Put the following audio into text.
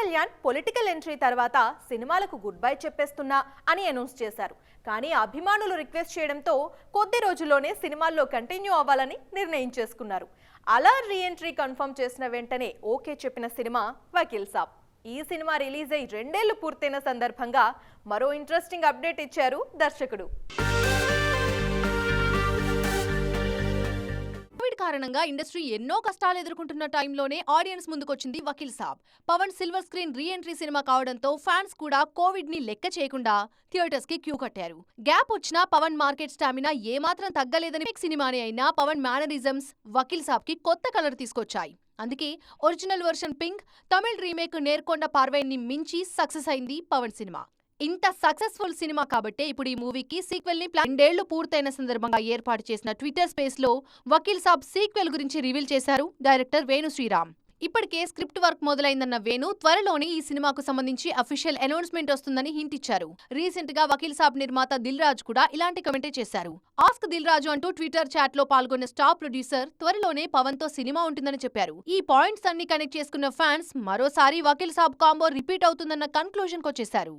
Kalyan political entry తర్వాత సినిమాలకు good bye చెప్పేస్తున్నా అని అనౌన్స్ చేశారు. కానీ అభిమానులు రిక్వెస్ట్ చేయడంతో కొద్ది రోజుల్లోనే సినిమాల్లో కంటిన్యూ అవ్వాలని నిర్ణయం చేసుకున్నారు. అలా రీ ఎంట్రీ కన్ఫర్మ్ చేసిన వెంటనే ఓకే చెప్పిన సినిమా వకీల్ సాబ్. ఈ సినిమా రిలీజ్ అయి 2 ఏళ్లు పూర్తయిన సందర్భంగా మరో ఇంట్రెస్టింగ్ అప్డేట్ ఇచ్చారు దర్శకుడు. కోవిడ్ కారణంగా ఇండస్ట్రీ ఎన్నో కష్టాలు ఎదుర్కొంటున్న టైంలోనే ఆడియన్స్ ముందుకొచ్చింది Vakeel Saab. Pawan silver screen re entry సినిమా కావడంతో ఫ్యాన్స్ కూడా కోవిడ్ ని లెక్క చేయకుండా థియేటర్స్ కి క్యూ కట్టారు. గ్యాప్ వచ్చినా పవన్ మార్కెట్ స్టామినా ఏమాత్రం తగ్గలేదని సినిమానే అయినా పవన్ మేనరిజమ్స్ వకీల్ సాబ్ కి కొత్త కలర్ తీసుకొచ్చాయి. అందుకే original version Pink, Tamil remake Nerkonda పార్వైని మించి సక్సెస్ అయింది పవన్ సినిమా. ఇంత సక్సెస్ఫుల్ సినిమా కాబట్టే ఇప్పుడు ఈ మూవీకి సీక్వెల్ ని 2 ఏళ్లు పూర్తయిన సందర్భంగా ఏర్పాటు చేసిన ట్విట్టర్ స్పేస్ లో వకీల్ సాబ్ సీక్వెల్ గురించి రివీల్ చేశారు డైరెక్టర్ వేణు శ్రీరామ్. ఇప్పటికే స్క్రిప్ట్ వర్క్ మొదలైందన్న వేణు త్వరలోనే ఈ సినిమాకు సంబంధించి అఫీషియల్ అనౌన్స్మెంట్ వస్తుందని హింట్ ఇచ్చారు. రీసెంట్ గా వకీల్ సాబ్ నిర్మాత దిల్ రాజు కూడా ఇలాంటి కమెంటే చేశారు. ఆస్క్ దిల్ రాజు అంటూ ట్విట్టర్ చాట్ లో పాల్గొన్న స్టార్ ప్రొడ్యూసర్ త్వరలోనే పవన్ తో సినిమా ఉంటుందని చెప్పారు. ఈ పాయింట్స్ అన్ని కనెక్ట్ చేసుకున్న ఫ్యాన్స్ మరోసారి వకీల్ సాబ్ కాంబో రిపీట్ అవుతుందన్న కన్క్లూజన్ కొచ్చేశారు.